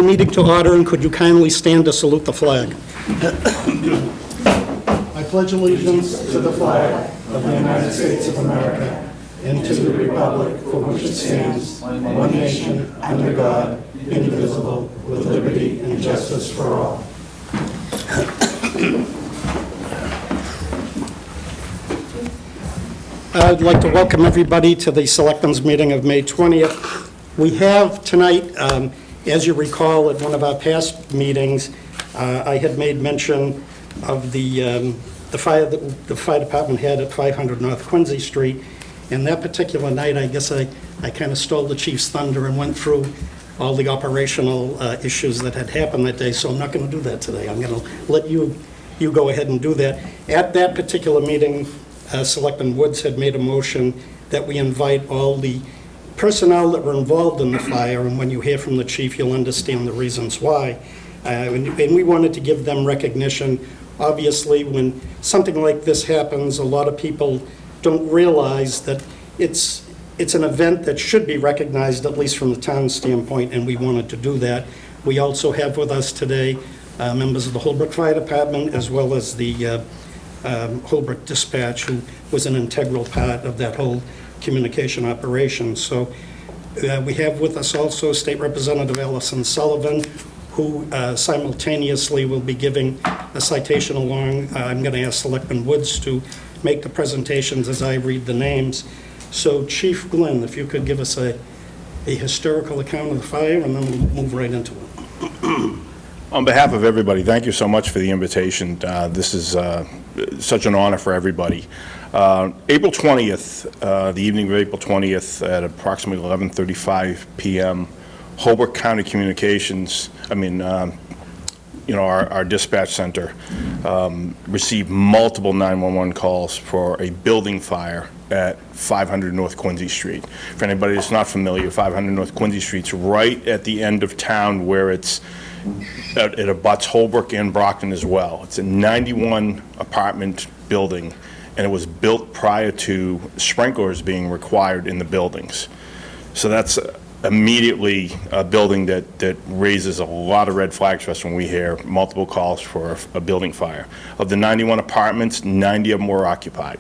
meeting to order, and could you kindly stand to salute the flag? I pledge allegiance to the flag of the United States of America and to the republic for which it stands, one nation, under God, indivisible, with liberty and justice for all. I'd like to welcome everybody to the Selectmen's meeting of May 20th. We have tonight, as you recall, at one of our past meetings, I had made mention of the fire that the fire department had at 500 North Quincy Street. And that particular night, I guess I kind of stole the chief's thunder and went through all the operational issues that had happened that day, so I'm not going to do that today. I'm going to let you go ahead and do that. At that particular meeting, Selectman Woods had made a motion that we invite all the personnel that were involved in the fire, and when you hear from the chief, you'll understand the reasons why. And we wanted to give them recognition. Obviously, when something like this happens, a lot of people don't realize that it's an event that should be recognized, at least from the town standpoint, and we wanted to do that. We also have with us today members of the Holbrook Fire Department, as well as the Holbrook Dispatch, who was an integral part of that whole communication operation. So we have with us also State Representative Allison Sullivan, who simultaneously will be giving a citation along. I'm going to ask Selectman Woods to make the presentations as I read the names. So Chief Glenn, if you could give us a historical account of the fire, and then we'll move right into it. On behalf of everybody, thank you so much for the invitation. This is such an honor for everybody. April 20th, the evening of April 20th at approximately 11:35 p.m., Holbrook County Communications, our dispatch center, received multiple 911 calls for a building fire at 500 North Quincy Street. For anybody that's not familiar, 500 North Quincy Street's right at the end of town where it abuts Holbrook and Brockton as well. It's a 91 apartment building, and it was built prior to sprinklers being required in the buildings. So that's immediately a building that raises a lot of red flags for us when we hear multiple calls for a building fire. Of the 91 apartments, 90 of them were occupied.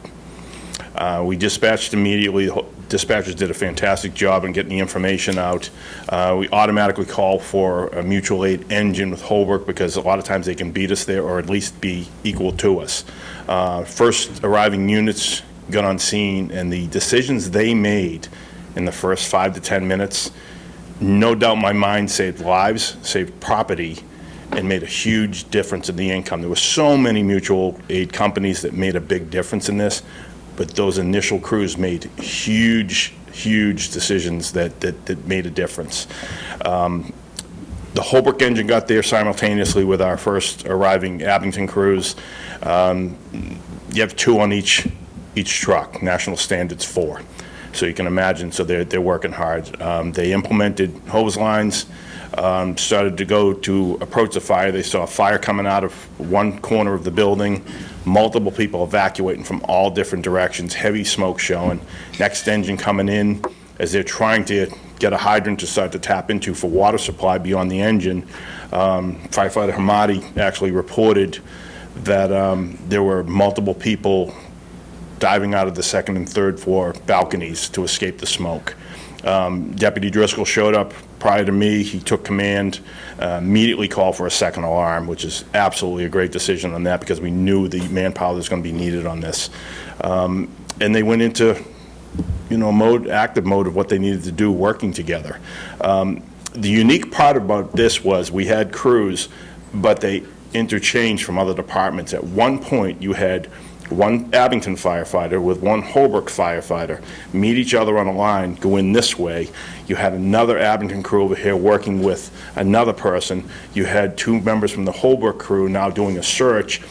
We dispatched immediately. Dispatchers did a fantastic job in getting the information out. We automatically called for a mutual aid engine with Holbrook, because a lot of times they can beat us there or at least be equal to us. First arriving units got on scene, and the decisions they made in the first 5 to 10 minutes, no doubt in my mind, saved lives, saved property, and made a huge difference in the income. There were so many mutual aid companies that made a big difference in this, but those initial crews made huge decisions that made a difference. The Holbrook engine got there simultaneously with our first arriving Abington crews. You have 2 on each truck. National standard's 4. So you can imagine, so they're working hard. They implemented hose lines, started to go to approach the fire. They saw a fire coming out of one corner of the building, multiple people evacuating from all different directions, heavy smoke showing. Next engine coming in as they're trying to get a hydrant to start to tap into for water supply beyond the engine. Firefighter Hamadi actually reported that there were multiple people diving out of the 2nd and 3rd floor balconies to escape the smoke. Deputy Driscoll showed up prior to me. He took command, immediately called for a second alarm, which is absolutely a great decision on that, because we knew the manpower was going to be needed on this. And they went into, active mode of what they needed to do, working together. The unique part about this was we had crews, but they interchanged from other departments. At one point, you had one Abington firefighter with one Holbrook firefighter meet each other on a line, go in this way. You had another Abington crew over here working with another person. You had 2 members from the Holbrook crew now doing a search.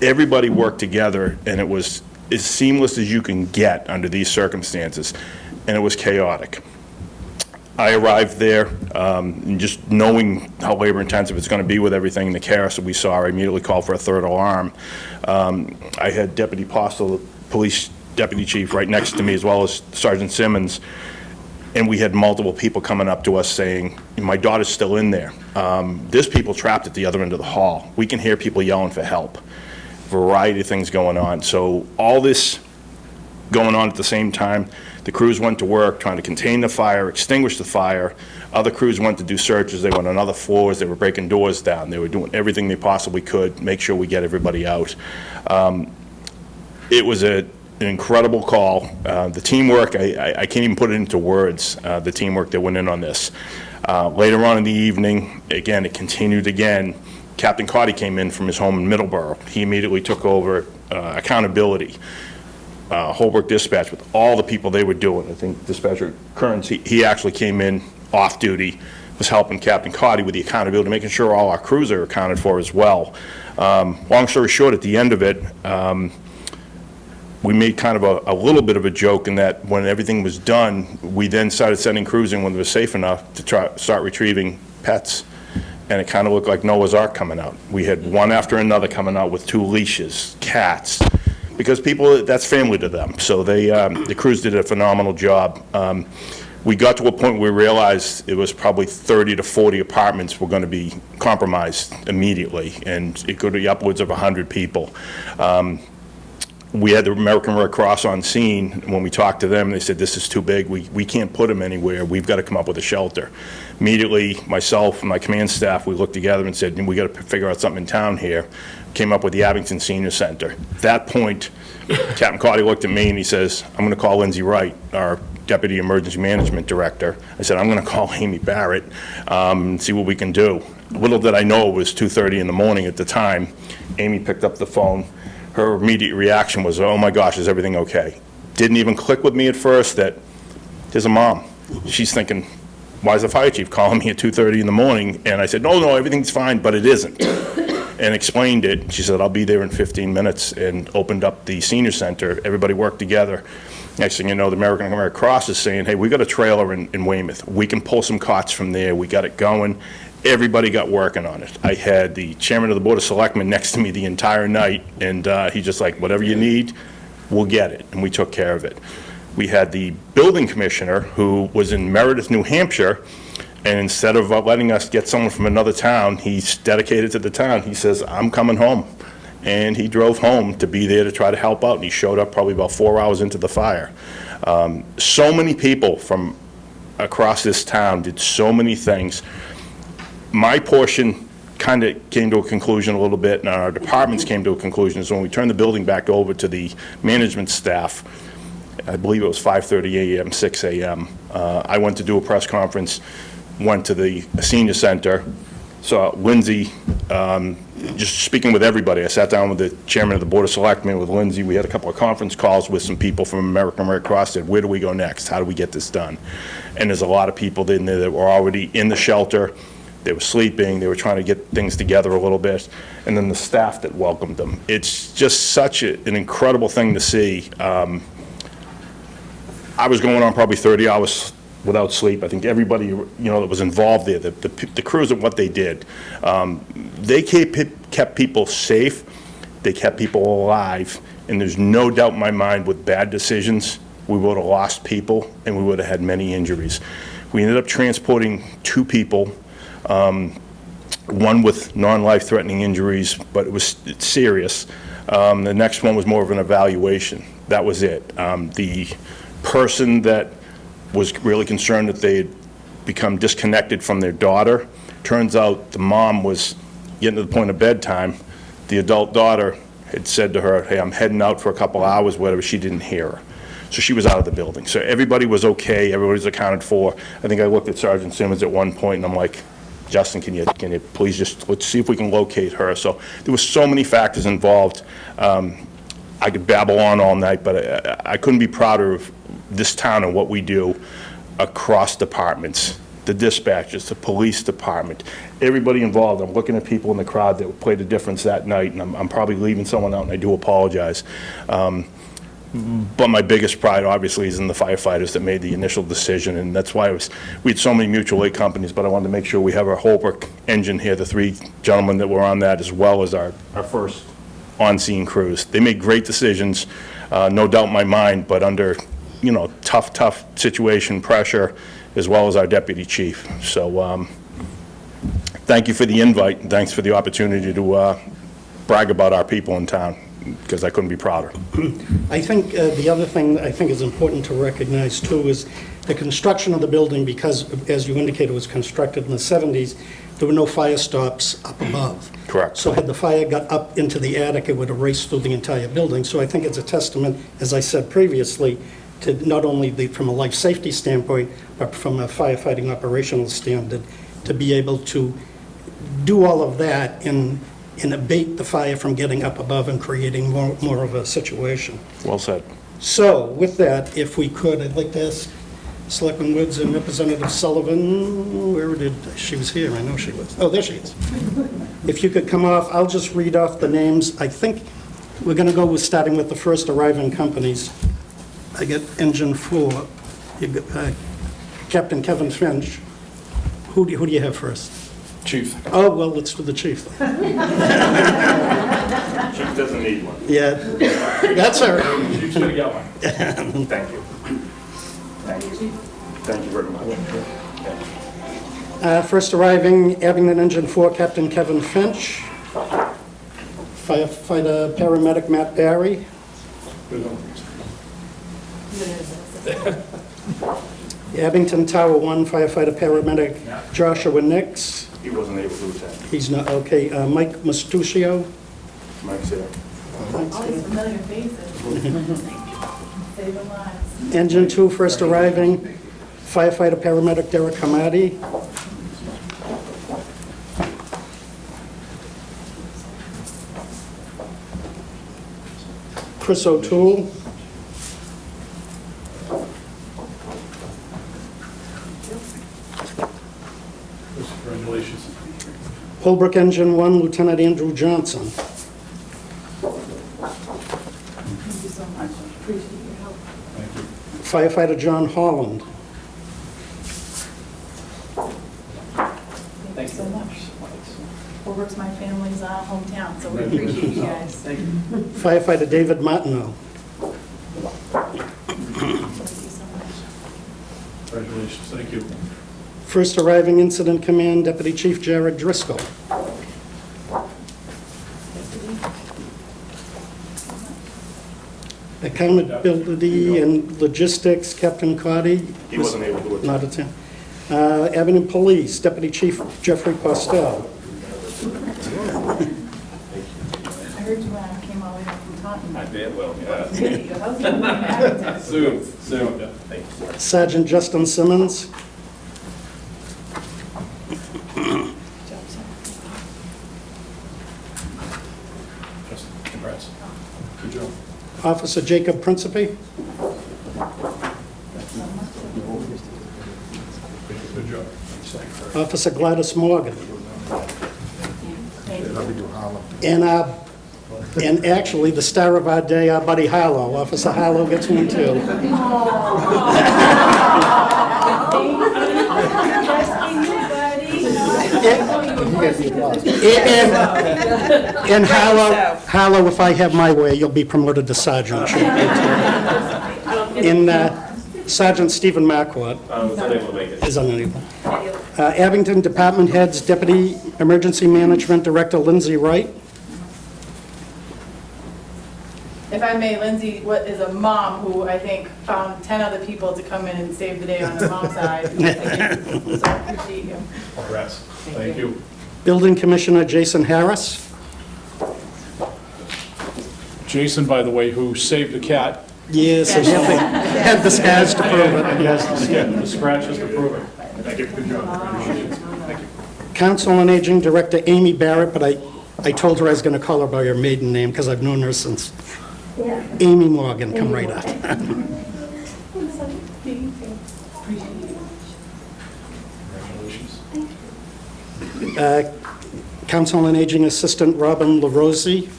Everybody worked together, and it was as seamless as you can get under these circumstances, and it was chaotic. I arrived there, and just knowing how labor intensive it's going to be with everything in the chaos that we saw, I immediately called for a 3rd alarm. I had Deputy Postle, the police deputy chief, right next to me, as well as Sergeant Simmons. And we had multiple people coming up to us saying, my daughter's still in there. There's people trapped at the other end of the hall. We can hear people yelling for help. Variety of things going on. So all this going on at the same time. The crews went to work trying to contain the fire, extinguish the fire. Other crews went to do searches. They went on other floors. They were breaking doors down. They were doing everything they possibly could, make sure we get everybody out. It was an incredible call. The teamwork, I can't even put it into words, the teamwork that went in on this. Later on in the evening, again, it continued again. Captain Cotty came in from his home in Middleborough. He immediately took over accountability. Holbrook Dispatch, with all the people they were doing. I think Dispatcher Kearns, he actually came in off duty, was helping Captain Cotty with the accountability, making sure all our crews are accounted for as well. Long story short, at the end of it, we made kind of a little bit of a joke in that when everything was done, we then started sending crews in when it was safe enough to start retrieving pets. And it kind of looked like Noah's Ark coming out. We had one after another coming out with 2 leashes, cats, because people, that's family to them. So they, the crews did a phenomenal job. We got to a point where we realized it was probably 30 to 40 apartments were going to be compromised immediately, and it could be upwards of 100 people. We had the American Red Cross on scene. When we talked to them, they said, this is too big. We can't put them anywhere. We've got to come up with a shelter. Immediately, myself and my command staff, we looked together and said, we got to figure out something in town here. Came up with the Abington Senior Center. At that point, Captain Cotty looked at me and he says, I'm going to call Lindsay Wright, our Deputy Emergency Management Director. I said, I'm going to call Amy Barrett and see what we can do. Little did I know it was 2:30 in the morning at the time. Amy picked up the phone. Her immediate reaction was, oh my gosh, is everything okay? Didn't even click with me at first that there's a mom. She's thinking, why is the fire chief calling me at 2:30 in the morning? And I said, no, everything's fine, but it isn't. And explained it. She said, I'll be there in 15 minutes, and opened up the senior center. Everybody worked together. Next thing you know, the American Red Cross is saying, hey, we got a trailer in Weymouth. We can pull some cots from there. We got it going. Everybody got working on it. I had the chairman of the Board of Selectmen next to me the entire night, and he's just like, whatever you need, we'll get it. And we took care of it. We had the building commissioner, who was in Meredith, New Hampshire, and instead of letting us get someone from another town, he's dedicated to the town. He says, I'm coming home. And he drove home to be there to try to help out, and he showed up probably about 4 hours into the fire. So many people from across this town did so many things. My portion kind of came to a conclusion a little bit, and our departments came to a conclusion. So when we turned the building back over to the management staff, I believe it was 5:30 a.m., 6 a.m., I went to do a press conference, went to the senior center, saw Lindsay, just speaking with everybody. I sat down with the chairman of the Board of Selectmen, with Lindsay. We had a couple of conference calls with some people from American Red Cross. Said, where do we go next? How do we get this done? And there's a lot of people in there that were already in the shelter. They were sleeping. They were trying to get things together a little bit. And then the staff that welcomed them. It's just such an incredible thing to see. I was going on probably 30 hours without sleep. I think everybody, that was involved there, the crews and what they did, they kept people safe, they kept people alive, and there's no doubt in my mind with bad decisions, we would have lost people and we would have had many injuries. We ended up transporting 2 people, one with non-life-threatening injuries, but it's serious. The next one was more of an evaluation. That was it. The person that was really concerned that they had become disconnected from their daughter. Turns out the mom was getting to the point of bedtime. The adult daughter had said to her, hey, I'm heading out for a couple hours, whatever. She didn't hear her. So she was out of the building. So everybody was okay. Everybody was accounted for. I think I looked at Sergeant Simmons at one point, and I'm like, Justin, can you please just, let's see if we can locate her. So there were so many factors involved. I could babble on all night, but I couldn't be prouder of this town and what we do across departments, the dispatchers, the police department, everybody involved. I'm looking at people in the crowd that played a difference that night, and I'm probably leaving someone out, and I do apologize. But my biggest pride, obviously, is in the firefighters that made the initial decision, and that's why we had so many mutual aid companies, but I wanted to make sure we have our Holbrook engine here, the 3 gentlemen that were on that, as well as our first on-scene crews. They made great decisions, no doubt in my mind, but under tough situation, pressure, as well as our deputy chief. So thank you for the invite, and thanks for the opportunity to brag about our people in town, because I couldn't be prouder. I think the other thing I think is important to recognize, too, is the construction of the building, because, as you indicated, it was constructed in the 70s, there were no fire stops up above. Correct. So had the fire got up into the attic, it would have raced through the entire building. So I think it's a testament, as I said previously, to not only from a life safety standpoint, but from a firefighting operational standard, to be able to do all of that and abate the fire from getting up above and creating more of a situation. Well said. So with that, if we could, I'd like to ask Selectman Woods and Representative Sullivan, where did, she was here, I know she was. Oh, there she is. If you could come off, I'll just read off the names. I think we're going to go with starting with the first arriving companies. I get Engine 4, you got, Captain Kevin Finch. Who do you have first? Chief. Oh, well, let's do the chief. Chief doesn't need one. Yeah, that's all right. Chief's gonna get one. Thank you. Thank you. Thank you very much. First arriving, Abington Engine 4, Captain Kevin Finch. Firefighter paramedic Matt Barry. Abington Tower 1, firefighter paramedic Joshua Nix. He wasn't able to attend. He's not, okay. Mike Mastuccio. Mike's there. All these familiar faces. Saving lives. Engine 2, first arriving, firefighter paramedic Derek Hamadi. Chris O'Toole. Congratulations. Holbrook Engine 1, Lieutenant Andrew Johnson. Thank you so much. Appreciate your help. Thank you. Firefighter John Holland. Thank you so much. Holbrook's my family's hometown, so we appreciate you guys. Thank you. Firefighter David Martineau. Thank you so much. Congratulations. Thank you. First arriving Incident Command Deputy Chief Jared Driscoll. Accountability and Logistics Captain Cotty. He wasn't able to attend. Not attend. Abington Police Deputy Chief Jeffrey Postel. I heard you when I came all the way up from Taunton. I did well, yeah. Good. How's it going in Abington? Soon. Yeah. Thank you. Sergeant Justin Simmons. Justin, congrats. Good job. Officer Jacob Principe. Good job. Officer Gladys Morgan. Thank you. And actually, the star of our day, our buddy Harlow. Officer Harlow gets one too. And Harlow, if I have my way, you'll be promoted to sergeant. And Sergeant Stephen Marquardt is unable. Abington Department Heads, Deputy Emergency Management Director Lindsay Wright. If I may, Lindsay is a mom who I think found 10 other people to come in and save the day on her mom's side. So I appreciate you. Congrats. Thank you. Building Commissioner Jason Harris. Jason, by the way, who saved a cat. Yes, I had the scars to prove it. Yes, the scratches to prove it. Thank you. Good job. Appreciate it. Thank you. Council on Aging Director Amy Barrett, but I told her I was going to call her by her maiden name because I've known her since. Amy Morgan, come right up. Congratulations. Council on Aging Assistant Robin LaRosie.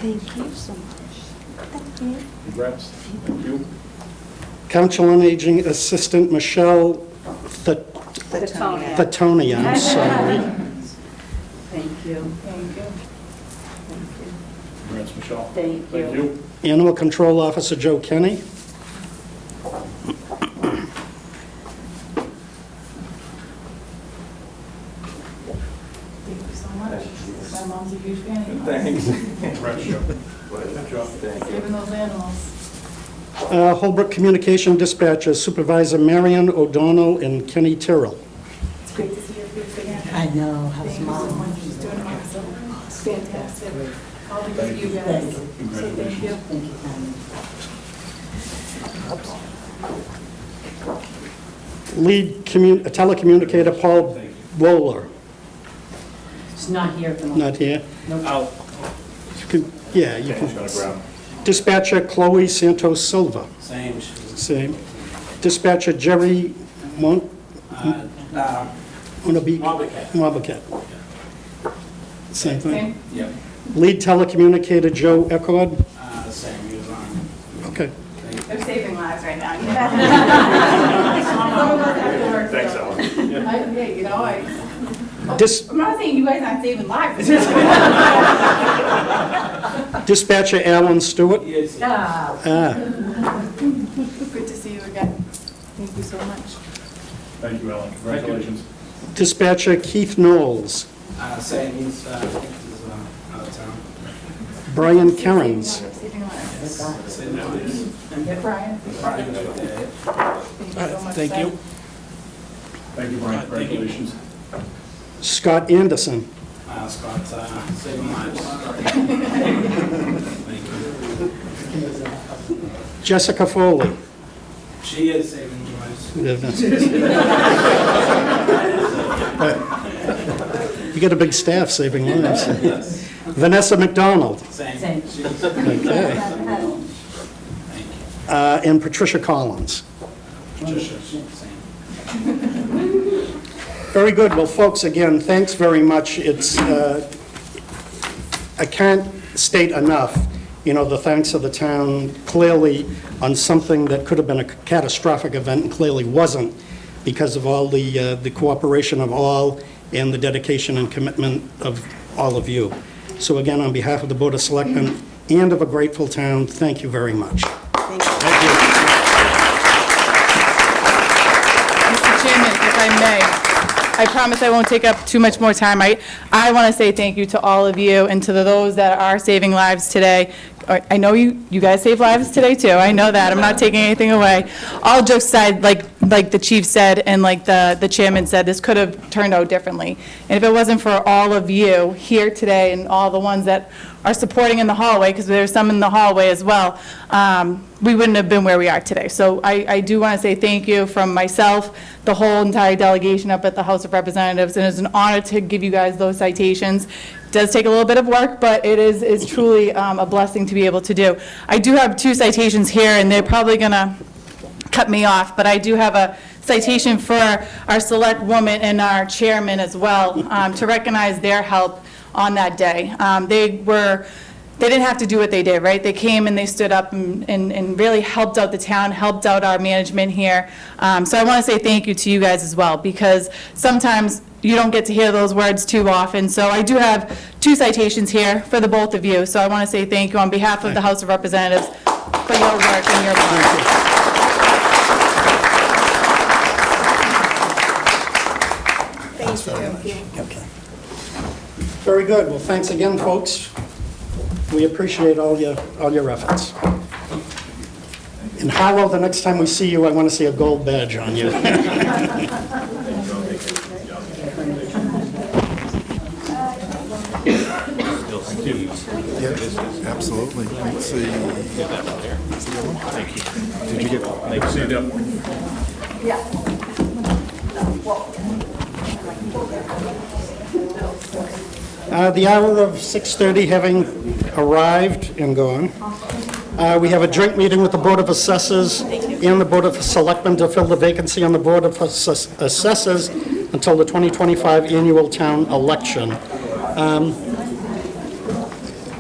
Thank you so much. Thank you. Congrats. Thank you. Council on Aging Assistant Michelle Fatoni, I'm sorry. Thank you. Thank you. Congrats, Michelle. Thank Thank you. Animal Control Officer Joe Kenny. Thank you so much. My mom's a huge fan of yours. Thanks. Congrats, Joe. Good job. Saving those animals. Holbrook Communication Dispatcher Supervisor Marion O'Donnell and Kenny Tyrrell. It's great to see your face again. I know, how's Thank you so mom? much. She's doing awesome. It's fantastic. All because of you guys. So thank you. Thank you, Connie. Lead telecommunicator Paul Wohler. She's not here at the moment. Not here. Out. Yeah, you Dan's can. gonna grab. Dispatcher Chloe Santos Silva. Same. Same. Dispatcher Jerry Monabiket. Same thing. Same? Yep. Lead telecommunicator Joe Eckord. Same, he was on. Okay. They're saving lives right now. Someone doesn't have to work. Thanks, so. Ellen. Hey, you know, Dis- I'm not saying you guys aren't saving lives. Dispatcher Alan Stewart. Yes. Ah, Good to see you again. Thank you so much. Thank you, Ellen. Congratulations. Dispatcher Keith Knowles. Same, he's out of town. Brian Kerens. Saving lives. Same, please. Brian. Thank you so much. Thank you. Thank you, Brian. Congratulations. Scott Anderson. Scott, saving lives. Thank you. Jessica Foley. She is saving lives. You got a big staff saving lives. Yes. Vanessa McDonald. Same. Same. She's- Okay. Thank you. And Patricia Collins. Patricia, same. Very good. Well, folks, again, thanks very much. It's, I can't state enough, the thanks of the town clearly on something that could have been a catastrophic event and clearly wasn't because of all the cooperation of all and the dedication and commitment of all of you. So again, on behalf of the Board of Selectmen and of a grateful town, thank you very much. Mr. Chairman, if I may, I promise I won't take up too much more time. I want to say thank you to all of you and to those that are saving lives today. I know you guys save lives today, too. I know that. I'm not taking anything away. All jokes aside, like the chief said and like the chairman said, this could have turned out differently. And if it wasn't for all of you here today and all the ones that are supporting in the hallway, because there's some in the hallway as well, we wouldn't have been where we are today. So I do want to say thank you from myself, the whole entire delegation up at the House of Representatives, and it's an honor to give you guys those citations. It does take a little bit of work, but it is truly a blessing to be able to do. I do have 2 citations here, and they're probably going to cut me off, but I do have a citation for our select woman and our chairman as well, to recognize their help on that day. They didn't have to do what they did, right? They came and they stood up and really helped out the town, helped out our management here. So I want to say thank you to you guys as well, because sometimes you don't get to hear those words too often. So I do have 2 citations here for the both of you. So I want to say thank you on behalf of the House of Representatives for your work and your work. Very good. Well, thanks again, folks. We appreciate all your efforts. And Harlow, the next time we see you, I want to see a gold badge on you. Absolutely. Let's see. Thank you. Did you get? Thank you. See you down. The hour of 6:30 having arrived and gone, we have a joint meeting with the Board of Assessors and the Board of Selectmen to fill the vacancy on the Board of Assessors until the 2025 annual town election.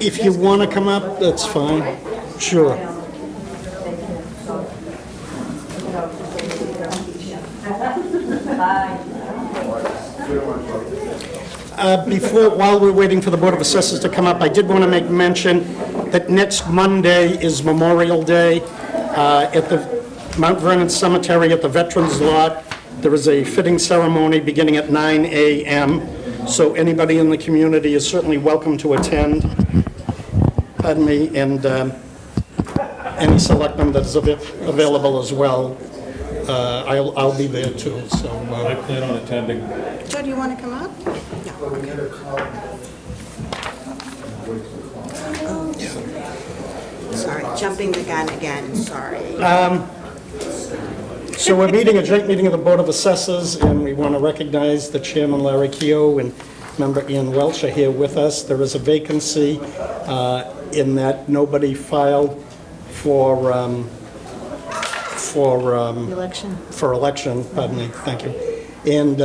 If you want to come up, that's fine. Sure. While we're waiting for the Board of Assessors to come up, I did want to make mention, that next Monday is Memorial Day. At the Mount Vernon Cemetery at the Veterans Lot, there is a fitting ceremony beginning at 9 a.m., so anybody in the community is certainly welcome to attend. Pardon me, and any selectman that is available as well. I'll be there too, so. I plan on attending. Joe, do you want to come up? Oh. Sorry, jumping the gun again, sorry. So we're meeting, a joint meeting of the Board of Assessors, and we want to recognize the Chairman, Larry Keough, and Member Ian Welch are here with us. There is a vacancy in that nobody filed for election, pardon me, thank you. And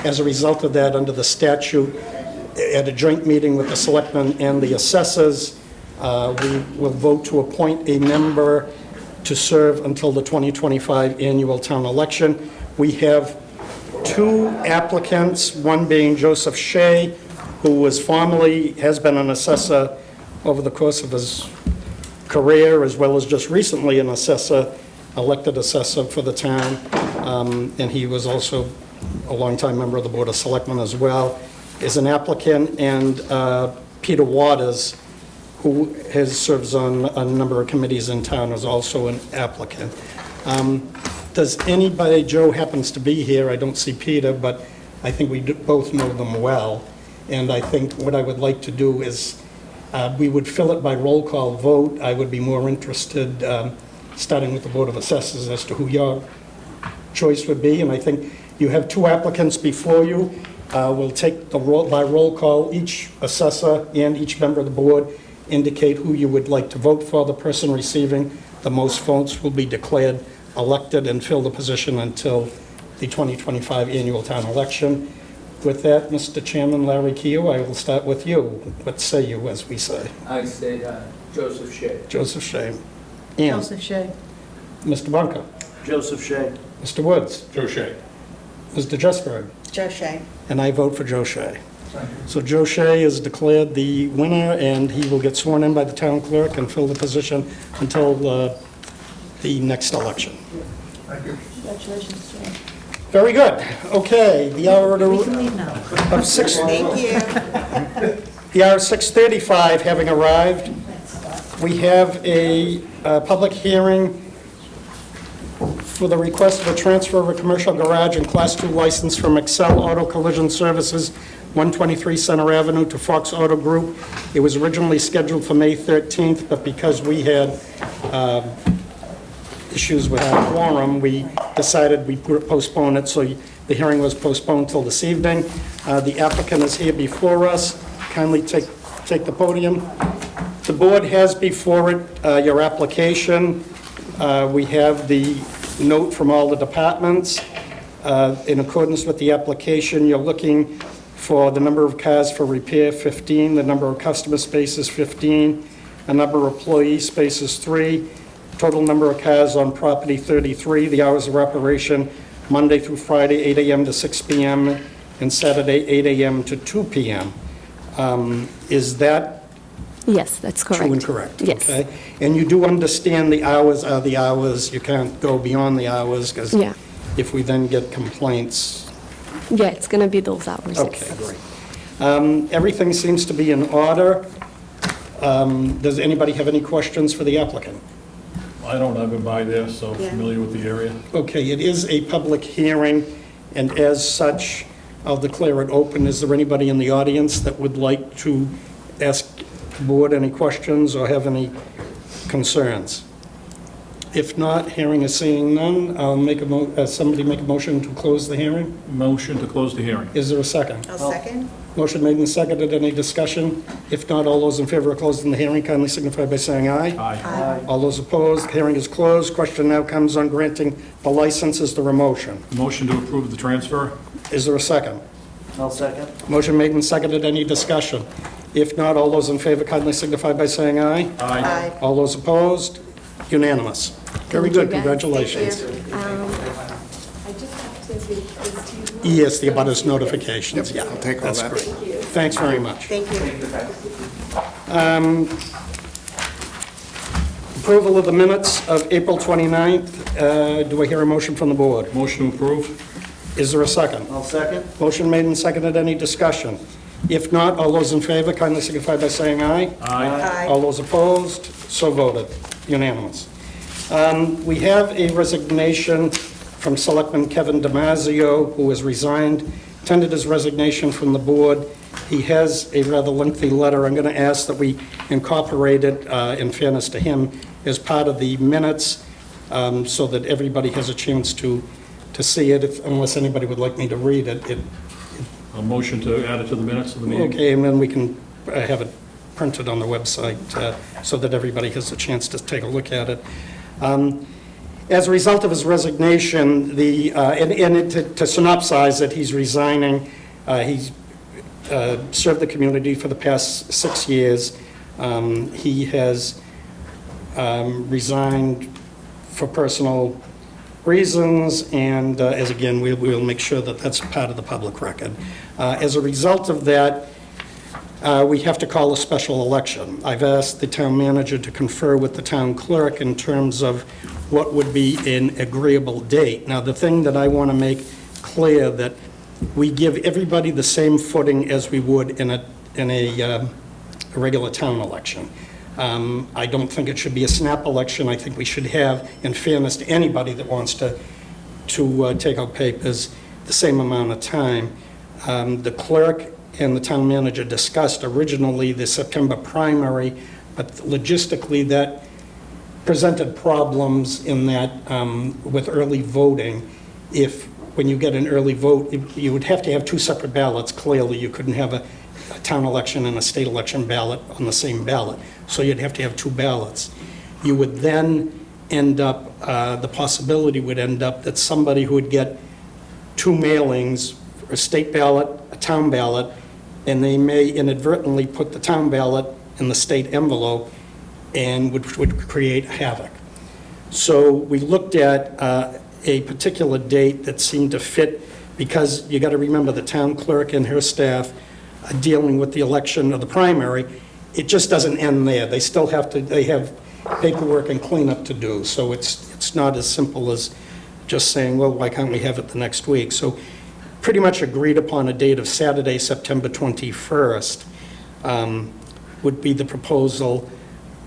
as a result of that, under the statute, at a joint meeting with the Selectmen and the Assessors, we will vote to appoint a member to serve until the 2025 annual town election. We have two applicants, one being Joseph Shea, who has been an assessor over the course of his career, as well as just recently an assessor, elected assessor for the town, and he was also a longtime member of the Board of Selectmen as well, is an applicant, and Peter Waters, who serves on a number of committees in town, is also an applicant. Does anybody, Joe happens to be here, I don't see Peter, but I think we both know them well, and I think what I would like to do is, we would fill it by roll call vote. I would be more interested, starting with the Board of Assessors, as to who your choice would be, and I think you have two applicants before you. We'll take the by roll call, each assessor and each member of the board indicate who you would like to vote for. The person receiving the most votes will be declared elected and fill the position until the 2025 annual town election. With that, Mr. Chairman, Larry Keough, I will start with you. What say you, as we say? I say Joseph Shea. Joseph Shea. Ian. Joseph Shea. Mr. Bunker. Joseph Shea. Mr. Woods. Joe Shea. Mr. Jesberg. Joe Shea. And I vote for Joe Shea. So Joe Shea is declared the winner, and he will get sworn in by the town clerk and fill the position until the next election. Congratulations, Joe. Very good. Okay, the hour We can leave now. of 6, Thank you. the hour of 6:35 having arrived, we have a public hearing for the request of a transfer of a commercial garage and Class 2 license from Excel Auto Collision Services, 123 Center Avenue, to Fox Auto Group. It was originally scheduled for May 13th, but because we had issues with our quorum, we decided we postpone it, so the hearing was postponed till this evening. The applicant is here before us. Kindly take the podium. The board has before it your application. We have the note from all the departments. In accordance with the application, you're looking for the number of cars for repair, 15, the number of customer spaces, 15, a number of employee spaces, 3, total number of cars on property, 33, the hours of operation, Monday through Friday, 8 a.m. to 6 p.m., and Saturday, 8 a.m. to 2 p.m. Is that Yes, that's correct. true and correct? Yes. Okay. And you do understand the hours are the hours, you can't go beyond the hours, because Yeah. if we then get complaints. Yeah, it's going to be those hours. Okay, yes. great. Everything seems to be in order. Does anybody have any questions for the applicant? I don't ever buy there, so Yeah. familiar with the area. Okay, it is a public hearing, and as such, I'll declare it open. Is there anybody in the audience that would like to ask the board any questions or have any concerns? If not, hearing is seeing none, I'll make somebody make a motion to close the hearing. Motion to close the hearing. Is there a second? I'll second. Motion made and seconded. Any discussion? If not, all those in favor of closing the hearing kindly signify by saying aye. Aye. All those opposed, hearing is closed. Question now comes on granting the license. Is there a motion? Motion to approve the transfer. Is there a second? I'll second. Motion made and seconded. Any discussion? If not, all those in favor kindly signify by saying aye. Aye. All those opposed, unanimous. Very Thank you, good, guys. congratulations. I just have to give this to you. Yes, the abutters notifications, yeah. I'll take all That's that. great. Thanks very much. Thank you. Approval of the minutes of April 29th. Do I hear a motion from the board? Motion to approve? Is there a second? I'll second. Motion made and seconded. Any discussion? If not, all those in favor kindly signify by saying aye. Aye. All those opposed, so voted. Unanimous. We have a resignation from Selectman Kevin Damasio, who has resigned, tendered his resignation from the board. He has a rather lengthy letter. I'm going to ask that we incorporate it, in fairness to him, as part of the minutes, so that everybody has a chance to see it, unless anybody would like me to read it. A motion to add it to the minutes of the meeting? Okay, and then we can have it printed on the website so that everybody has a chance to take a look at it. As a result of his resignation, to synopsize it, he's resigning. He's served the community for the past 6 years. He has resigned for personal reasons, and as again, we'll make sure that that's part of the public record. As a result of that, we have to call a special election. I've asked the town manager to confer with the town clerk in terms of what would be an agreeable date. Now, the thing that I want to make clear that we give everybody the same footing as we would in a regular town election. I don't think it should be a snap election. I think we should have, in fairness to anybody that wants to take out papers, the same amount of time. The clerk and the town manager discussed originally the September primary, but logistically that presented problems in that with early voting. When you get an early vote, you would have to have two separate ballots, clearly. You couldn't have a town election and a state election ballot on the same ballot. So you'd have to have two ballots. You would then end up, the possibility would end up that somebody who would get two mailings, a state ballot, a town ballot, and they may inadvertently put the town ballot in the state envelope, and which would create havoc. So we looked at a particular date that seemed to fit, because you got to remember the town clerk and her staff are dealing with the election of the primary. It just doesn't end there. They still have paperwork and cleanup to do. So it's not as simple as just saying, well, why can't we have it the next week? So pretty much agreed upon a date of Saturday, September 21st, would be the proposal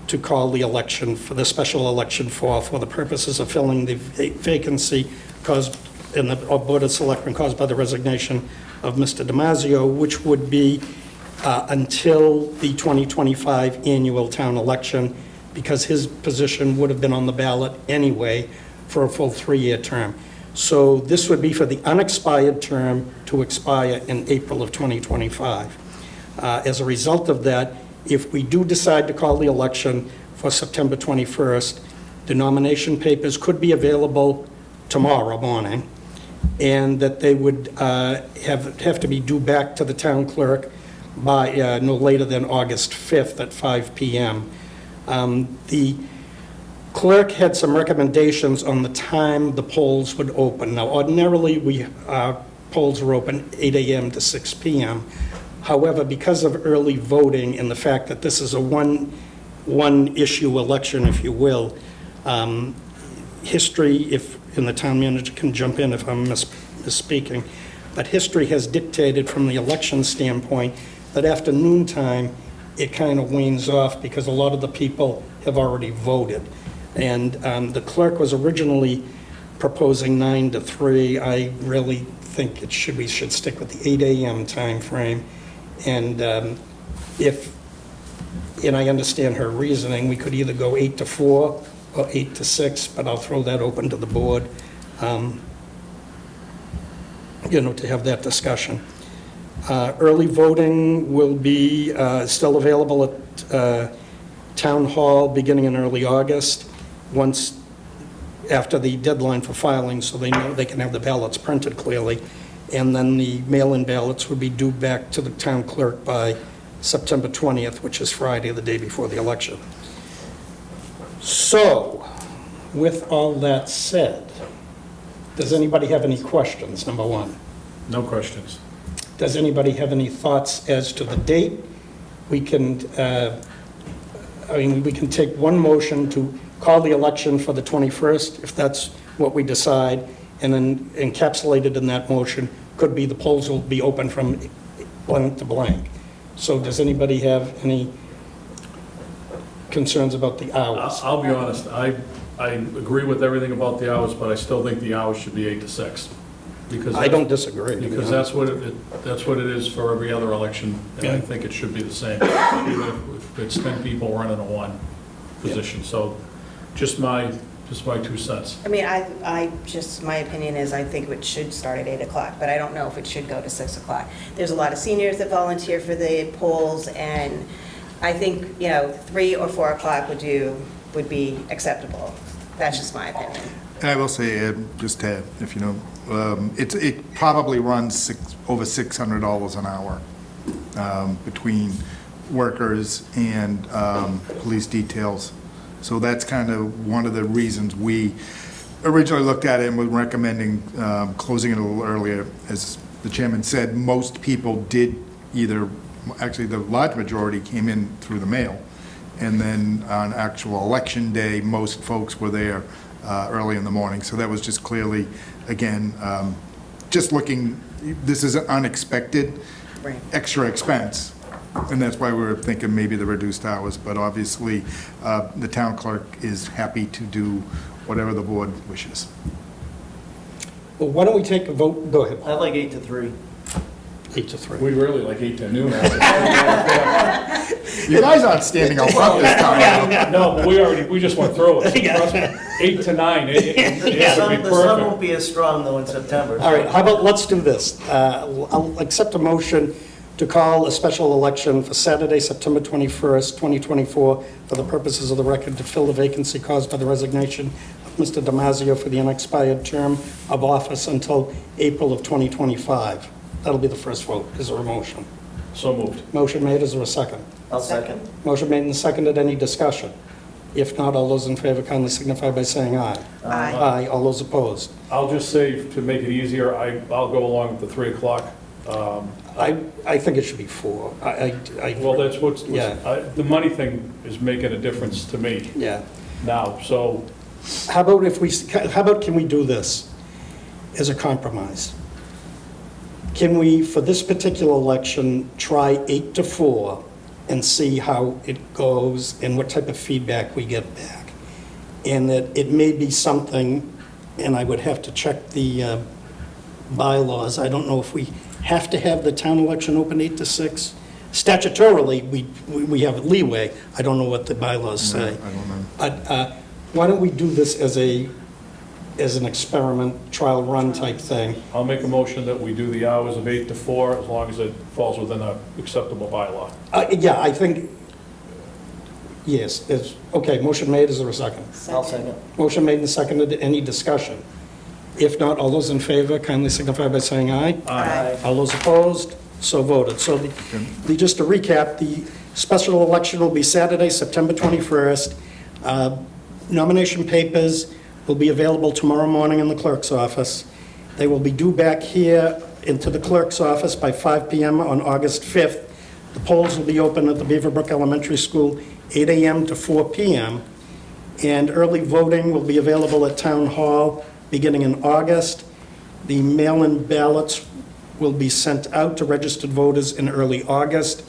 to call the election, for the special election for the purposes of filling the vacancy caused in the Board of Selectmen caused by the resignation of Mr. Damasio, which would be until the 2025 annual town election, because his position would have been on the ballot anyway for a full 3-year term. So this would be for the unexpired term to expire in April of 2025. As a result of that, if we do decide to call the election for September 21st, the nomination papers could be available tomorrow morning, and that they would have to be due back to the town clerk by no later than August 5th at 5 p.m. The clerk had some recommendations on the time the polls would open. Now, ordinarily, polls are open 8 a.m. to 6 p.m. However, because of early voting and the fact that this is a one-issue election, if you will, history, and the town manager can jump in if I'm misspeaking, but history has dictated from the election standpoint that after noontime, it kind of wanes off because a lot of the people have already voted. And the clerk was originally proposing 9 to 3. I really think we should stick with the 8 a.m. time frame. And and I understand her reasoning, we could either go 8 to 4 or 8 to 6, but I'll throw that open to the board, to have that discussion. Early voting will be still available at Town Hall beginning in early August, once after the deadline for filing, so they know they can have the ballots printed clearly. And then the mail-in ballots would be due back to the town clerk by September 20th, which is Friday, the day before the election. So, with all that said, does anybody have any questions, number one? No questions. Does anybody have any thoughts as to the date? We can, we can take one motion to call the election for the 21st, if that's what we decide, and then encapsulated in that motion could be the polls will be open from blank to blank. So does anybody have any concerns about the hours? I'll be honest, I agree with everything about the hours, but I still think the hours should be 8 to 6. Because I don't disagree. to be Because honest. that's what it is for every other election, and I Yeah. think it should be the same, even if it's 10 people running a one position. So just my 2 cents. I mean, my opinion is I think it should start at 8 o'clock, but I don't know if it should go to 6 o'clock. There's a lot of seniors that volunteer for the polls, and I think, 3 or 4 o'clock would be acceptable. That's just my opinion. And I will say, Ed, just to add, if you know, it probably runs over $600 an hour between workers and police details. So that's kind of one of the reasons we originally looked at it and were recommending closing it a little earlier. As the chairman said, most people did actually the large majority came in through the mail. And then on actual election day, most folks were there early in the morning. So that was just clearly, again, just looking, this is an unexpected Right. extra expense. And that's why we were thinking maybe the reduced hours. But obviously, the town clerk is happy to do whatever the board wishes. Well, why don't we take a vote? Go ahead. I'd like 8 to 3. 8 to 3. We really like 8 to noon. You guys aren't standing out front this time. No, but we just went through it. Trust me, 8 to 9, it would be The sun perfect. won't be as strong though in September. All right, how about, let's do this. I'll accept a motion to call a special election for Saturday, September 21st, 2024, for the purposes of the record to fill the vacancy caused by the resignation of Mr. Damasio for the unexpired term of office until April of 2025. That'll be the first vote. Is there a motion? So moved. Motion made, is there a second? I'll second. Motion made and seconded, any discussion? If not, all those in favor kindly signify by saying aye. Aye. Aye, all those opposed. I'll just say, to make it easier, I'll go along with the 3 o'clock. I think it should be 4. Well, that's what's, Yeah. the money thing is making a difference to me Yeah. now, so How about can we do this as a compromise? Can we, for this particular election, try 8 to 4 and see how it goes and what type of feedback we get back? And that it may be something, and I would have to check the bylaws. I don't know if we have to have the town election open 8 to 6. Statutorily, we have leeway. I don't know what the bylaws say. I don't know. But why don't we do this as an experiment, trial run type thing? I'll make a motion that we do the hours of 8 to 4, as long as it falls within a acceptable bylaw. Yeah, I think, yes, okay, motion made, is there a second? I'll second. Motion made and seconded, any discussion? If not, all those in favor kindly signify by saying aye. Aye. All those opposed, so voted. So just to recap, the special election will be Saturday, September 21st. Nomination papers will be available tomorrow morning in the clerk's office. They will be due back here into the clerk's office by 5 p.m. on August 5th. The polls will be open at the Beaverbrook Elementary School, 8 a.m. to 4 p.m. And early voting will be available at Town Hall beginning in August. The mail-in ballots will be sent out to registered voters in early August,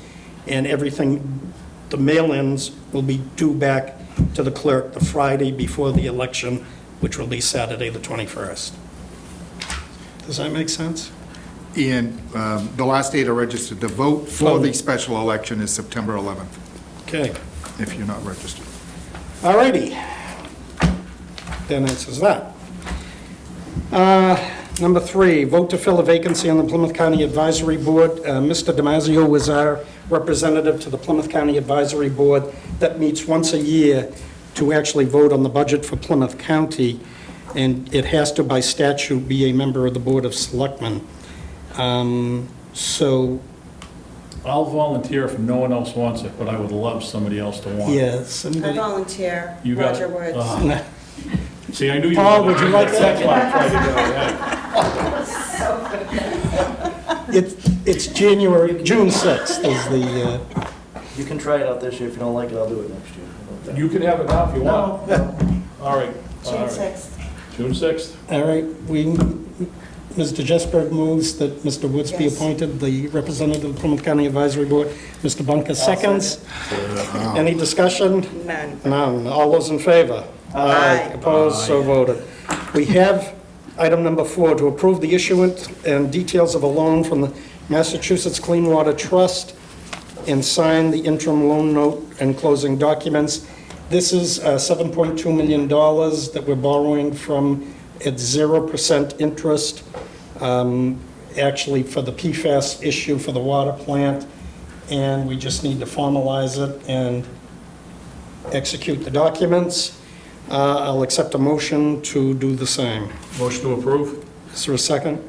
and everything, the mail-ins will be due back to the clerk the Friday before the election, which will be Saturday, the 21st. Does that make sense? And the last day to register to vote for the special election is September 11th, Okay. if you're not registered. All righty. That answers that. Number 3, vote to fill a vacancy on the Plymouth County Advisory Board. Mr. Damasio was our representative to the Plymouth County Advisory Board that meets once a year to actually vote on the budget for Plymouth County, and it has to, by statute, be a member of the Board of Selectmen. So, I'll volunteer if no one else wants it, but I would love somebody else to want it. yeah, I somebody... volunteer. You got Roger it. Woods. See, I knew you. Paul, would you like that? That's why I tried to do it. It's June 6th is the... You can try it out this year. If you don't like it, I'll do it next year. How You can have it now if you want. All right. June all right. 6th. June 6th. All right, Mr. Jesberg moves that Mr. Woods be Yes. appointed the representative of the Plymouth County Advisory Board. Mr. Bunker seconds. Any discussion? None. None. All those in favor? Aye. Opposed, so voted. We have item number 4, to approve the issuance and details of a loan from the Massachusetts Clean Water Trust and sign the interim loan note and closing documents. This is $7.2 million that we're borrowing from at 0% interest, actually for the PFAS issue for the water plant, and we just need to formalize it and execute the documents. I'll accept a motion to do the same. Motion to approve? Is there a second?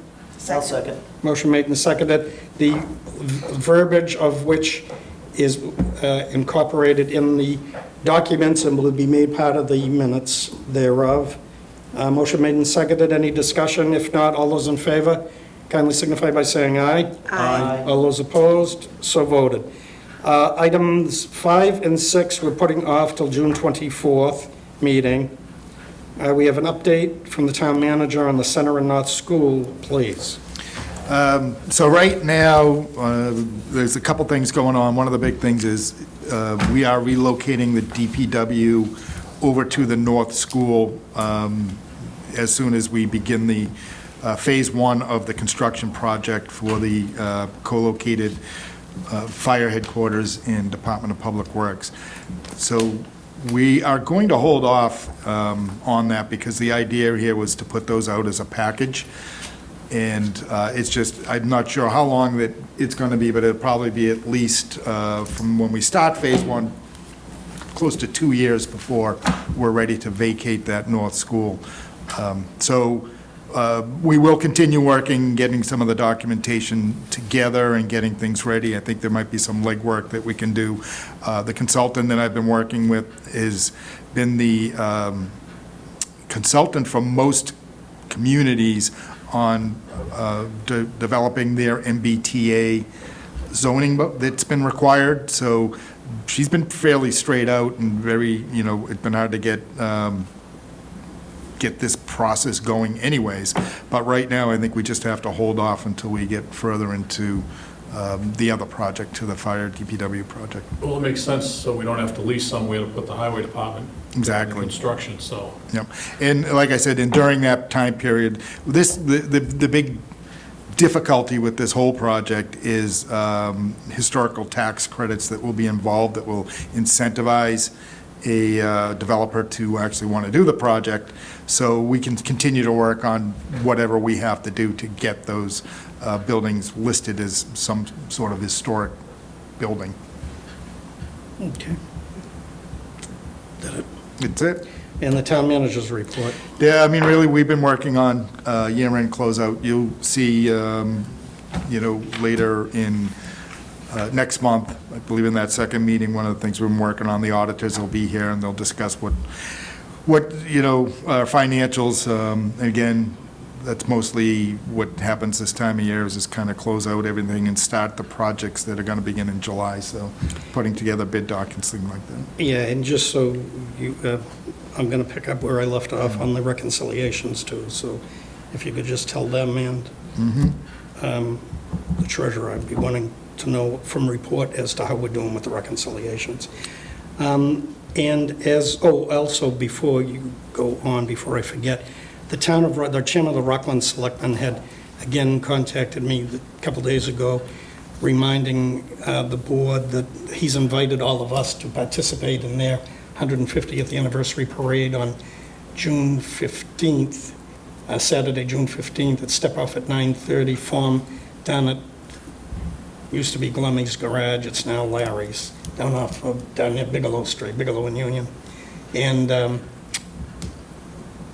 I'll second. Motion made and seconded, the verbiage of which is incorporated in the documents and will be made part of the minutes thereof. Motion made and seconded, any discussion? If not, all those in favor, kindly signify by saying aye. Aye. All those opposed, so voted. Items 5 and 6, we're putting off till June 24th meeting. We have an update from the town manager on the Center and North School, please. So right now, there's a couple things going on. One of the big things is we are relocating the DPW over to the North School as soon as we begin the Phase 1 of the construction project for the co-located fire headquarters and Department of Public Works. So we are going to hold off on that because the idea here was to put those out as a package. And it's just, I'm not sure how long that it's going to be, but it'll probably be at least from when we start Phase 1, close to 2 years before we're ready to vacate that North School. So we will continue working, getting some of the documentation together and getting things ready. I think there might be some legwork that we can do. The consultant that I've been working with has been the consultant for most communities on developing their MBTA zoning that's been required. So she's been fairly straight out and very, it's been hard to get this process going anyways. But right now, I think we just have to hold off until we get further into the other project, to the fire DPW project. Well, it makes sense, so we don't have to lease somewhere to put the highway department. Exactly. In construction, so. Yep. And like I said, and during that time period, the big difficulty with this whole project is historical tax credits that will be involved that will incentivize a developer to actually want to do the project. So we can continue to work on whatever we have to do to get those buildings listed as some sort of historic building. Okay. That's it. And the town manager's report. Yeah, I mean, really, we've been working on year-end closeout. You'll see, later in next month, I believe in that second meeting, one of the things we've been working on, the auditors will be here and they'll discuss what our financials, again, that's mostly what happens this time of year, is just kind of close out everything and start the projects that are going to begin in July. So putting together bid documents, things like that. Yeah, and just so you, I'm going to pick up where I left off on the reconciliations too. So if you could just tell them and the treasurer, I'd be wanting to know from report as to how we're doing with the reconciliations. And also before you go on, before I forget, the chairman of the Rockland Selectmen had again contacted me a couple days ago, reminding the board that he's invited all of us to participate in their 150th anniversary parade on June 15th, Saturday, June 15th, at Step Off at 9:30, form down at, used to be Glummy's Garage, it's now Larry's, down near Bigelow Street, Bigelow and Union.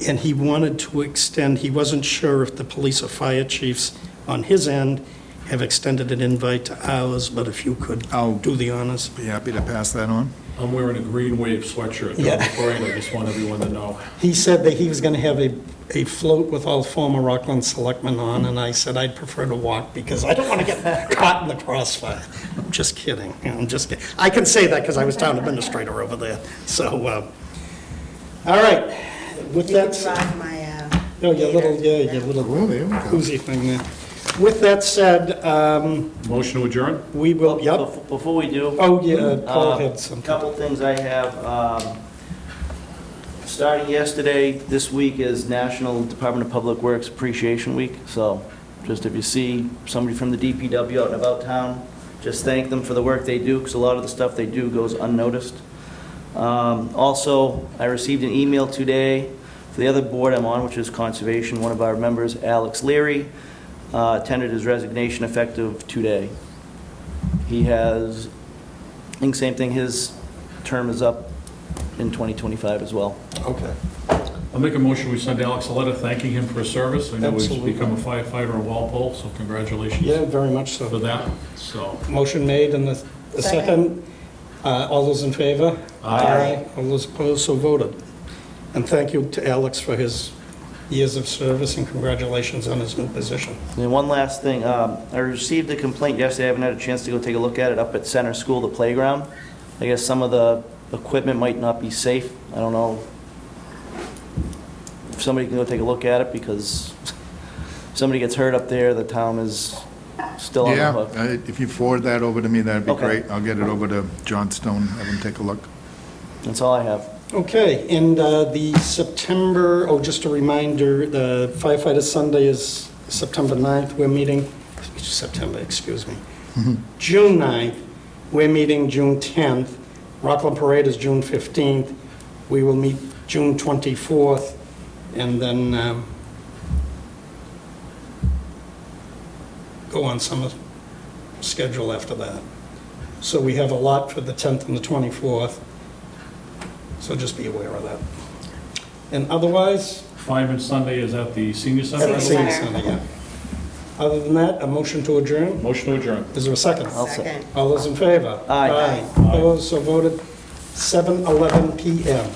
And he wanted to extend, he wasn't sure if the police or fire chiefs on his end have extended an invite to ours, but if you could do the honors. Be happy to pass that on. I'm wearing a green wave sweatshirt during the parade, I just want everyone to know. He said that he was going to have a float with all former Rockland selectmen on, and I said I'd prefer to walk because I don't want to get caught in the crossfire. I'm just kidding. I'm just kidding. I can say that because I was town administrator over there. So, all right. With You can that, drive my, oh, your little, yeah, your Oh, little there we go. koozie thing there. With that said, Motion to adjourn? we will, yep. Before we do, Oh, yeah, Paul had a something. couple things I have. Starting yesterday, this week is National Department of Public Works Appreciation Week. So just if you see somebody from the DPW out and about town, just thank them for the work they do, because a lot of the stuff they do goes unnoticed. Also, I received an email today for the other board I'm on, which is Conservation. One of our members, Alex Leary, tendered his resignation effective today. He has, I think same thing, his term is up in 2025 as well. Okay. I'll make a motion, we send Alex a letter thanking him for his service. I know he's Absolutely. become a firefighter in Walpole, so congratulations Yeah, very much for so. that, so. Motion made, and the second, all those in favor? Aye. All those opposed, so voted. And thank you to Alex for his years of service, and congratulations on his new position. And one last thing, I received a complaint yesterday, I haven't had a chance to go take a look at it, up at Center School, the playground. I guess some of the equipment might not be safe. I don't know if somebody can go take a look at it, because if somebody gets hurt up there, the town is still on the Yeah, hook. if you forward that over to me, that'd be Okay. great. I'll get it over to John Stone, have him take a look. That's all I have. Okay, and the September, just a reminder, the firefighter Sunday is September 9th. We're meeting, excuse me, June 9th. We're meeting June 10th. Rockland Parade is June 15th. We will meet June 24th, and then go on some schedule after that. So we have a lot for the 10th and the 24th, so just be aware of that. And otherwise, Fireman Sunday is at the senior center, I at the believe? senior center, yeah. Other than that, a motion to adjourn? Motion to adjourn. Is there a second? I'll say. second. All those in favor? Aye. Opposed, so voted. 7:11 PM.